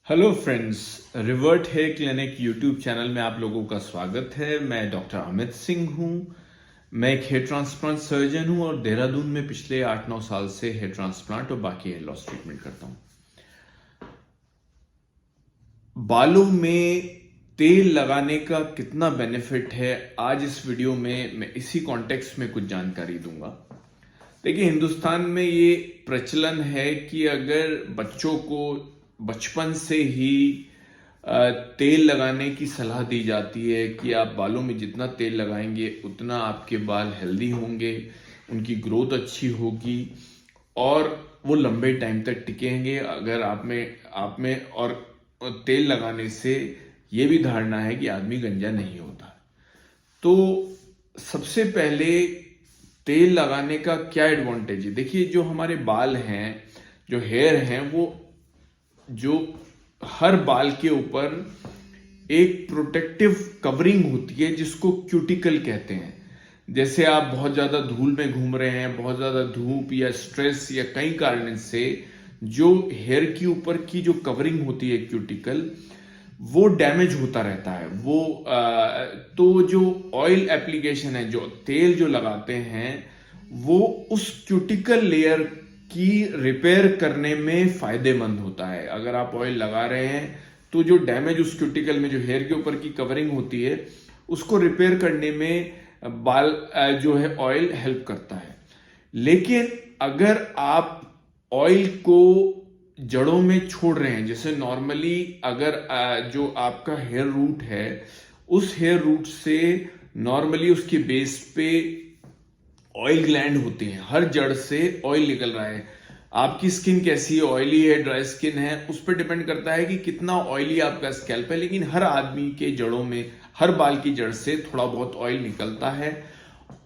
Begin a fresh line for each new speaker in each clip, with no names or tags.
Hello friends, revert hair clinic YouTube channel में आप लोगों का स्वागत है। मैं डॉक्टर अमित सिंह हूं। मैं एक हेयर ट्रांसप्लांट सर्जन हूं और देहरादून में पिछले 8-9 साल से हेयर ट्रांसप्लांट और बाकी हेयर लॉस ट्रीटमेंट करता हूं। बालों में तेल लगाने का कितना बेनिफिट है, आज इस वीडियो में मैं इसी कॉन्टेक्स्ट में कुछ जानकारी दूंगा। देखिए, हिंदुस्तान में ये प्रचलन है कि अगर बच्चों को बचपन से ही तेल लगाने की सलाह दी जाती है कि आप बालों में जितना तेल लगाएंगे उतना आपके बाल हेल्दी होंगे, उनकी ग्रोथ अच्छी होगी और वो लंबे टाइम तक टिकेंगे। अगर आप में और तेल लगाने से ये भी धारणा है कि आदमी गंजा नहीं होता। तो सबसे पहले तेल लगाने का क्या एडवांटेज है? देखिए, जो हमारे बाल हैं, जो हेयर हैं, वो जो हर बाल के ऊपर एक प्रोटेक्टिव कवरिंग होती है जिसको क्यूटिकल कहते हैं। जैसे आप बहुत ज्यादा धूल में घूम रहे हैं, बहुत ज्यादा धूप या स्ट्रेस या कई कारण से जो हेयर के ऊपर की जो कवरिंग होती है क्यूटिकल, वो डैमेज होता रहता है। तो जो ऑयल एप्लीकेशन है, जो तेल जो लगाते हैं, वो उस क्यूटिकल लेयर की रिपेयर करने में फायदेमंद होता है। अगर आप ऑयल लगा रहे हैं तो जो डैमेज उस क्यूटिकल में, जो हेयर के ऊपर की कवरिंग होती है, उसको रिपेयर करने में बाल जो है ऑयल हेल्प करता है। लेकिन अगर आप ऑयल को जड़ों में छोड़ रहे हैं, जैसे नॉर्मली अगर जो आपका हेयर रूट है, उस हेयर रूट से नॉर्मली उसके बेस पे ऑयल ग्लैंड होते हैं, हर जड़ से ऑयल निकल रहा है। आपकी स्किन कैसी है, ऑयली है, ड्राई स्किन है, उस पर डिपेंड करता है कि कितना ऑयली आपका स्कैल्प है। लेकिन हर आदमी के जड़ों में, हर बाल की जड़ से थोड़ा बहुत ऑयल निकलता है।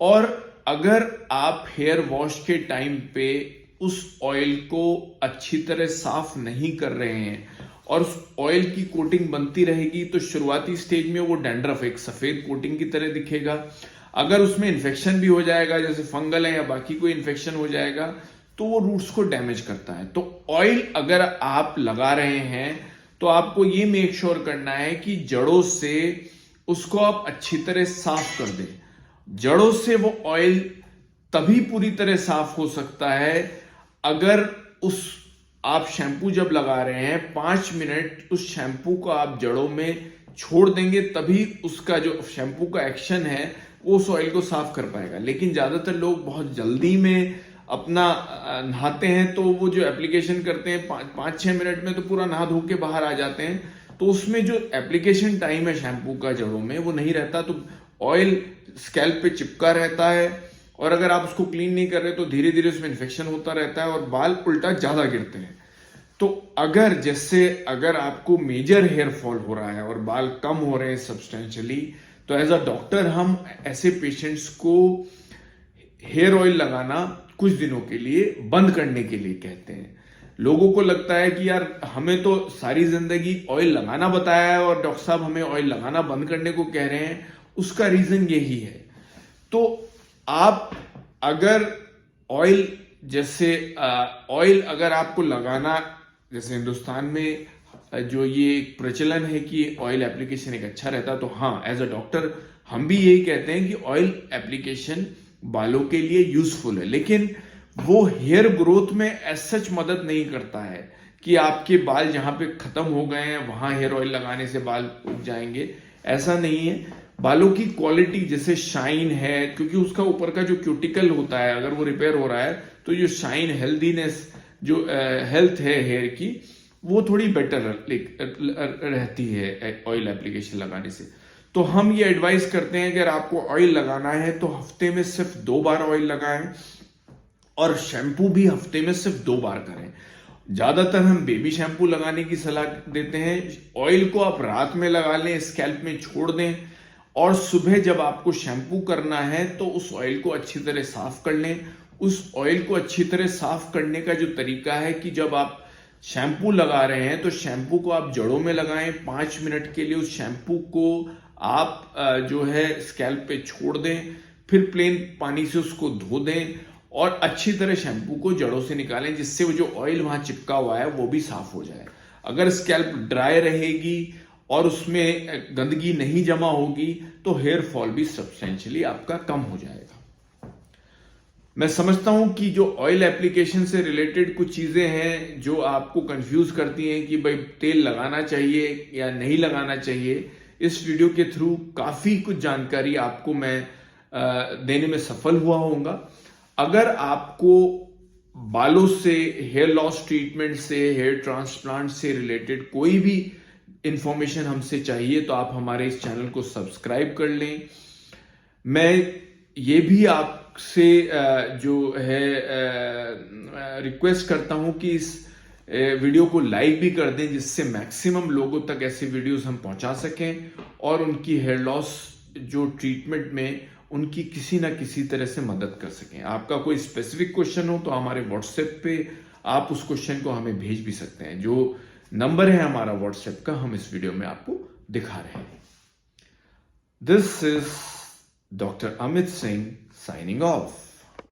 और अगर आप हेयर वॉश के टाइम पे उस ऑयल को अच्छी तरह साफ नहीं कर रहे हैं और उस ऑयल की कोटिंग बनती रहेगी, तो शुरुआती स्टेज में वो डैंड्रफ एक सफेद कोटिंग की तरह दिखेगा। अगर उसमें इन्फेक्शन भी हो जाएगा, जैसे फंगल है या बाकी कोई इन्फेक्शन हो जाएगा, तो वो रूट्स को डैमेज करता है। तो ऑयल अगर आप लगा रहे हैं तो आपको ये मेक श्योर करना है कि जड़ों से उसको आप अच्छी तरह साफ कर दें। जड़ों से वो ऑयल तभी पूरी तरह साफ हो सकता है अगर आप शैम्पू जब लगा रहे हैं 5 मिनट उस शैम्पू को आप जड़ों में छोड़ देंगे, तभी उसका जो शैम्पू का एक्शन है वो उस ऑयल को साफ कर पाएगा। लेकिन ज्यादातर लोग बहुत जल्दी में अपना नहाते हैं, तो वो जो एप्लीकेशन करते हैं 5-6 मिनट में तो पूरा नहा धो के बाहर आ जाते हैं, तो उसमें जो एप्लीकेशन टाइम है शैम्पू का जड़ों में वो नहीं रहता, तो ऑयल स्कैल्प पे चिपका रहता है। और अगर आप उसको क्लीन नहीं कर रहे तो धीरे धीरे उसमें इन्फेक्शन होता रहता है और बाल उल्टा ज्यादा गिरते हैं। तो अगर आपको मेजर हेयर फॉल हो रहा है और बाल कम हो रहे हैं सब्सटेंशियली, तो एज अ डॉक्टर हम ऐसे पेशेंट्स को हेयर ऑयल लगाना कुछ दिनों के लिए बंद करने के लिए कहते हैं। लोगों को लगता है कि यार, हमें तो सारी जिंदगी ऑयल लगाना बताया है और डॉक्टर साहब हमें ऑयल लगाना बंद करने को कह रहे हैं। उसका रीजन यही है। तो आप अगर ऑयल, जैसे ऑयल अगर आपको लगाना, जैसे हिंदुस्तान में जो ये एक प्रचलन है कि ऑयल एप्लीकेशन एक अच्छा रहता है, तो हाँ, एज अ डॉक्टर हम भी यही कहते हैं कि ऑयल एप्लीकेशन बालों के लिए यूजफुल है। लेकिन वो हेयर ग्रोथ में एज सच मदद नहीं करता है कि आपके बाल जहां पे खत्म हो गए हैं वहां हेयर ऑयल लगाने से बाल उग जाएंगे, ऐसा नहीं है। बालों की क्वालिटी, जैसे शाइन है, क्योंकि उसका ऊपर का जो क्यूटिकल होता है अगर वो रिपेयर हो रहा है तो जो शाइन, हेल्दीनेस, जो हेल्थ है हेयर की, वो थोड़ी बेटर रहती है ऑयल एप्लीकेशन लगाने से। तो हम ये एडवाइस करते हैं कि अगर आपको ऑयल लगाना है तो हफ्ते में सिर्फ 2 बार ऑयल लगाएं और शैम्पू भी हफ्ते में सिर्फ 2 बार करें। ज्यादातर हम बेबी शैम्पू लगाने की सलाह देते हैं। ऑयल को आप रात में लगा लें, स्कैल्प में छोड़ दें और सुबह जब आपको शैम्पू करना है तो उस ऑयल को अच्छी तरह साफ कर लें। उस ऑयल को अच्छी तरह साफ करने का जो तरीका है कि जब आप शैम्पू लगा रहे हैं तो शैम्पू को आप जड़ों में लगाएं, 5 मिनट के लिए उस शैम्पू को आप जो है स्कैल्प पे छोड़ दें, फिर प्लेन पानी से उसको धो दें और अच्छी तरह शैम्पू को जड़ों से निकालें, जिससे वो जो ऑयल वहां चिपका हुआ है वो भी साफ हो जाए। अगर स्कैल्प ड्राई रहेगी और उसमें गंदगी नहीं जमा होगी तो हेयर फॉल भी सब्सटेंशियली आपका कम हो जाएगा। मैं समझता हूं कि जो ऑयल एप्लीकेशन से रिलेटेड कुछ चीजें हैं जो आपको कंफ्यूज करती हैं कि भाई तेल लगाना चाहिए या नहीं लगाना चाहिए, इस वीडियो के थ्रू काफी कुछ जानकारी आपको मैं देने में सफल हुआ होऊंगा। अगर आपको बालों से, हेयर लॉस ट्रीटमेंट से, हेयर ट्रांसप्लांट से रिलेटेड कोई भी इंफॉर्मेशन हमसे चाहिए तो आप हमारे इस चैनल को सब्सक्राइब कर लें। मैं ये भी आपसे जो है रिक्वेस्ट करता हूं कि इस वीडियो को लाइक भी कर दें, जिससे मैक्सिमम लोगों तक ऐसे वीडियोस हम पहुंचा सकें और उनकी हेयर लॉस जो ट्रीटमेंट में उनकी किसी ना किसी तरह से मदद कर सकें। आपका कोई स्पेसिफिक क्वेश्चन हो तो हमारे व्हाट्सएप पे आप उस क्वेश्चन को हमें भेज भी सकते हैं। जो नंबर है हमारा व्हाट्सएप का, हम इस वीडियो में आपको दिखा रहे हैं। This is Dr. Amit Singh signing off.